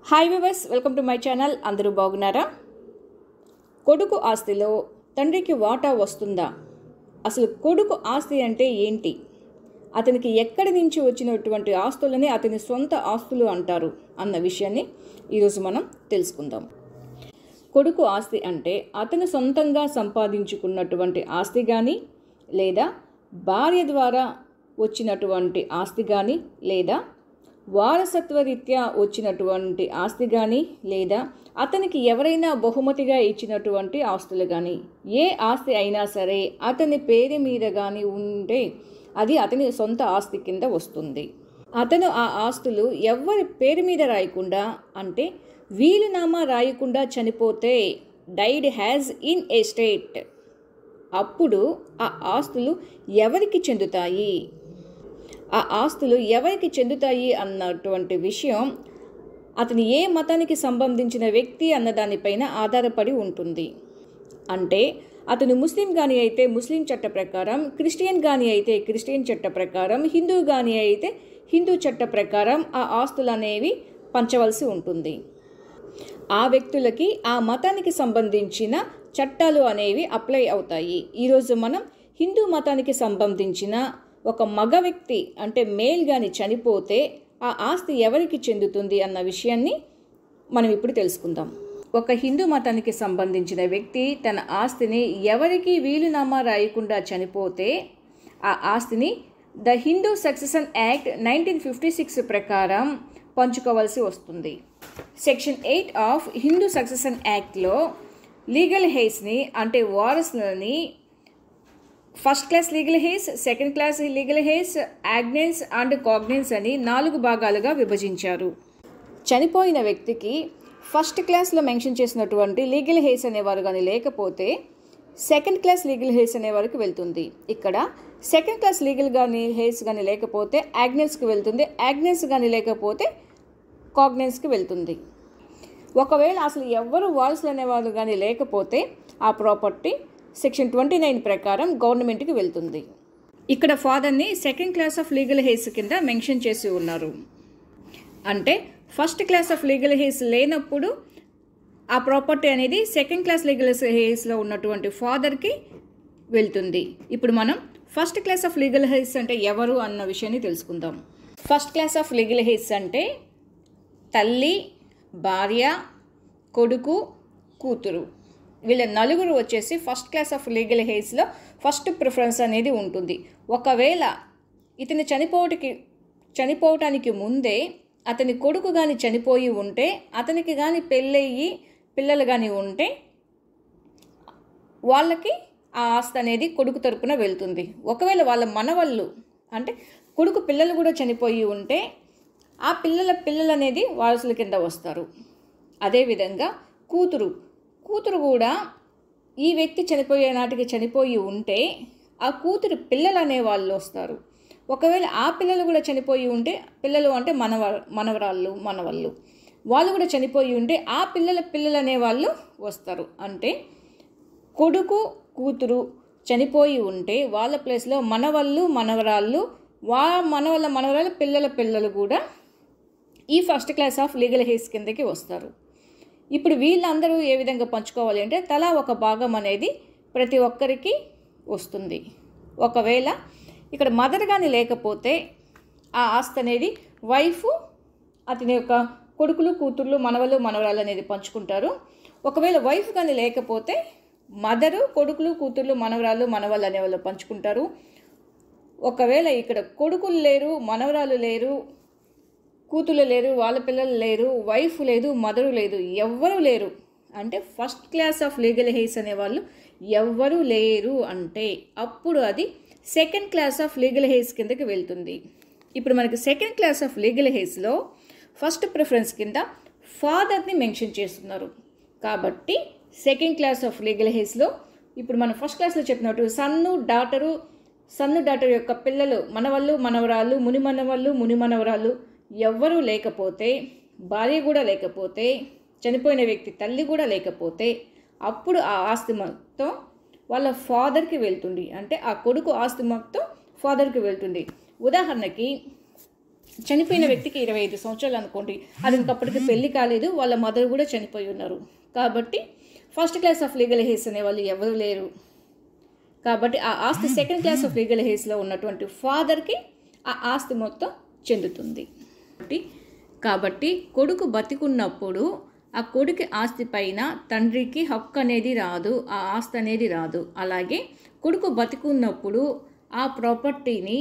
Hi viewers, welcome to my channel. అందరూ బాగున్నారా? కొడుకు ఆస్తిలో తండ్రికి వాటా వస్తుందా? అసలు కొడుకు ఆస్తి అంటే ఏంటి? అతనికి ఎక్కడి నుంచి వచ్చినటువంటి ఆస్తులని అతని సొంత ఆస్తులు అంటారు అన్న విషయాన్ని ఈరోజు మనం తెలుసుకుందాం. కొడుకు ఆస్తి అంటే అతను సొంతంగా సంపాదించుకున్నటువంటి ఆస్తి కానీ, లేదా భార్య ద్వారా వచ్చినటువంటి ఆస్తి కానీ, లేదా వారసత్వరీత్యా వచ్చినటువంటి ఆస్తి కానీ, లేదా అతనికి ఎవరైనా బహుమతిగా ఇచ్చినటువంటి ఆస్తులు కానీ, ఏ ఆస్తి అయినా సరే అతని పేరు మీద కానీ ఉంటే అది అతని సొంత ఆస్తి కింద వస్తుంది. అతను ఆ ఆస్తులు ఎవరి పేరు మీద రాయకుండా, అంటే వీలునామా రాయకుండా చనిపోతే, డైడ్ హ్యాజ్ ఇన్ ఎస్టేట్, అప్పుడు ఆ ఆస్తులు ఎవరికి చెందుతాయి, ఆ ఆస్తులు ఎవరికి చెందుతాయి అన్నటువంటి విషయం అతని ఏ మతానికి సంబంధించిన వ్యక్తి అన్న దానిపైన ఆధారపడి ఉంటుంది. అంటే అతను ముస్లిం కానీ అయితే ముస్లిం చట్ట ప్రకారం, క్రిస్టియన్ కానీ అయితే క్రిస్టియన్ చట్ట ప్రకారం, హిందూ కానీ అయితే హిందూ చట్ట ప్రకారం ఆ ఆస్తులు అనేవి పంచవలసి ఉంటుంది. ఆ వ్యక్తులకి ఆ మతానికి సంబంధించిన చట్టాలు అనేవి అప్లై అవుతాయి. ఈరోజు మనం హిందూ మతానికి సంబంధించిన ఒక మగ వ్యక్తి అంటే మేల్ కానీ చనిపోతే ఆ ఆస్తి ఎవరికి చెందుతుంది అన్న విషయాన్ని మనం ఇప్పుడు తెలుసుకుందాం. ఒక హిందూ మతానికి సంబంధించిన వ్యక్తి తన ఆస్తిని ఎవరికి వీలునామా రాయకుండా చనిపోతే ఆ ఆస్తిని ద హిందూ సక్సెషన్ యాక్ట్ 1956 ప్రకారం పంచుకోవాల్సి వస్తుంది. సెక్షన్ 8 ఆఫ్ హిందూ సక్సెషన్ యాక్ట్లో లీగల్ హెయిర్స్ని అంటే వారసులని first class legal heirs, second class legal heirs, agnates and cognates అని 4 భాగాలుగా విభజించారు. చనిపోయిన వ్యక్తికి ఫస్ట్ క్లాస్లో మెన్షన్ చేసినటువంటి లీగల్ హెయిర్స్ అనేవారు కానీ లేకపోతే సెకండ్ క్లాస్ లీగల్ హెయిర్స్ అనేవారికి వెళ్తుంది. ఇక్కడ సెకండ్ క్లాస్ లీగల్ కానీ హెయిర్స్ కానీ లేకపోతే యాగ్నెన్స్కి వెళ్తుంది, యాగ్నెన్స్ కానీ లేకపోతే కాగ్నెన్స్కి వెళ్తుంది. ఒకవేళ అసలు ఎవరు వారసులు అనేవారు కానీ లేకపోతే ఆ ప్రాపర్టీ సెక్షన్ 29 ప్రకారం గవర్నమెంట్కి వెళ్తుంది. ఇక్కడ ఫాదర్ని second class of legal hairs కింద మెన్షన్ చేసి ఉన్నారు. అంటే first class of legal hairs లేనప్పుడు ఆ ప్రాపర్టీ అనేది సెకండ్ క్లాస్ లీగల్ హెయిర్స్లో ఉన్నటువంటి ఫాదర్కి వెళ్తుంది. ఇప్పుడు మనం first class of legal heirs అంటే ఎవరు అన్న విషయాన్ని తెలుసుకుందాం. First class of legal heirs అంటే తల్లి, భార్య, కొడుకు, కూతురు, వీళ్ళ నలుగురు వచ్చేసి ఫస్ట్ క్లాస్ ఆఫ్ లీగల్ హెయిర్స్లో ఫస్ట్ ప్రిఫరెన్స్ అనేది ఉంటుంది. ఒకవేళ ఇతను చనిపోవటానికి ముందే అతని కొడుకు కానీ చనిపోయి ఉంటే, అతనికి కానీ పెళ్ళయ్యి పిల్లలు కానీ ఉంటే వాళ్ళకి ఆ ఆస్తి అనేది కొడుకు తరపున వెళ్తుంది. ఒకవేళ వాళ్ళ మనవళ్ళు అంటే కొడుకు పిల్లలు కూడా చనిపోయి ఉంటే ఆ పిల్లలు అనేది వారసుల కింద వస్తారు. అదేవిధంగా కూతురు కూడా ఈ వ్యక్తి చనిపోయే నాటికి చనిపోయి ఉంటే ఆ కూతురు పిల్లలు అనే వాళ్ళు వస్తారు. ఒకవేళ ఆ పిల్లలు కూడా చనిపోయి ఉంటే, పిల్లలు అంటే మనవరాళ్ళు వాళ్ళు కూడా చనిపోయి ఉంటే ఆ పిల్లలు అనే వాళ్ళు వస్తారు. అంటే కొడుకు కూతురు చనిపోయి ఉంటే వాళ్ళ ప్లేస్లో మనవరాళ్ళు మనవరాళ్ళు పిల్లలు కూడా ఈ first class of legal heirs కిందకి వస్తారు. ఇప్పుడు వీళ్ళందరూ ఏ విధంగా పంచుకోవాలి అంటే తలా ఒక భాగం అనేది ప్రతి ఒక్కరికి వస్తుంది. ఒకవేళ ఇక్కడ మదర్ కానీ లేకపోతే ఆ ఆస్తి అనేది వైఫ్ అతని యొక్క కొడుకులు, కూతుర్లు, మనవరాలు అనేది పంచుకుంటారు. ఒకవేళ వైఫ్ కానీ లేకపోతే మదరు, కొడుకులు, కూతుర్లు, మనవరాళ్ళు అనేవాళ్ళు పంచుకుంటారు. ఒకవేళ ఇక్కడ కొడుకులు లేరు, మనవరాలు లేరు, కూతురు లేరు, వాళ్ళ పిల్లలు లేరు, వైఫ్ లేదు, మదరు లేదు, ఎవ్వరూ లేరు అంటే first class of legal heirs అనేవాళ్ళు ఎవ్వరూ లేరు అంటే అప్పుడు అది second class of legal heirs కిందకి వెళ్తుంది. ఇప్పుడు మనకి సెకండ్ క్లాస్ ఆఫ్ లీగల్ హెయిర్స్లో ఫస్ట్ ప్రిఫరెన్స్ కింద ఫాదర్ని మెన్షన్ చేస్తున్నారు. కాబట్టి సెకండ్ క్లాస్ ఆఫ్ లీగల్ హెయిర్స్లో ఇప్పుడు మనం ఫస్ట్ క్లాస్లో చెప్పినట్టు సన్ను డాటర్ యొక్క పిల్లలు, మనవరాళ్ళు, మునిమనవరాళ్ళు ఎవ్వరూ లేకపోతే, భార్య కూడా లేకపోతే, చనిపోయిన వ్యక్తి తల్లి కూడా లేకపోతే అప్పుడు ఆ ఆస్తి మొత్తం వాళ్ళ ఫాదర్కి వెళ్తుంది. అంటే ఆ కొడుకు ఆస్తి మొత్తం ఫాదర్కి వెళ్తుంది. ఉదాహరణకి చనిపోయిన వ్యక్తికి 25 సంవత్సరాలు అనుకోండి, అతనికి అప్పటికి పెళ్లి కాలేదు, వాళ్ళ మదర్ కూడా చనిపోయి ఉన్నారు. కాబట్టి first class of legal hairs అనే వాళ్ళు ఎవరు లేరు. కాబట్టి ఆ ఆస్తి సెకండ్ క్లాస్ ఆఫ్ లీగల్ హెయిర్స్లో ఉన్నటువంటి ఫాదర్కి ఆ ఆస్తి మొత్తం చెందుతుంది. కాబట్టి కొడుకు బతికున్నప్పుడు ఆ కొడుకు ఆస్తి పైన తండ్రికి హక్కు అనేది రాదు, ఆ ఆస్తి అనేది రాదు. అలాగే కొడుకు బతికున్నప్పుడు ఆ ప్రాపర్టీని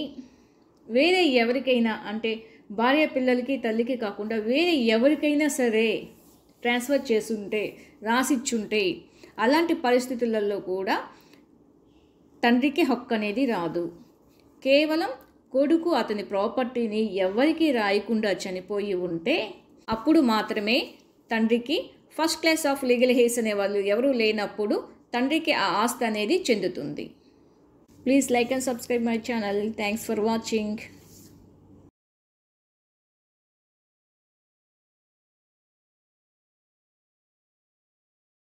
వేరే ఎవరికైనా, అంటే భార్య పిల్లలకి తల్లికి కాకుండా వేరే ఎవరికైనా సరే ట్రాన్స్ఫర్ చేసుంటే, రాసిచ్చుంటే, అలాంటి పరిస్థితులలో కూడా తండ్రికి హక్కు అనేది రాదు. కేవలం కొడుకు అతని ప్రాపర్టీని ఎవరికి రాయకుండా చనిపోయి ఉంటే అప్పుడు మాత్రమే తండ్రికి first class of legal hairs అనే వాళ్ళు ఎవరూ లేనప్పుడు తండ్రికి ఆ ఆస్తి అనేది చెందుతుంది. Please like and subscribe my channel. Thanks for watching.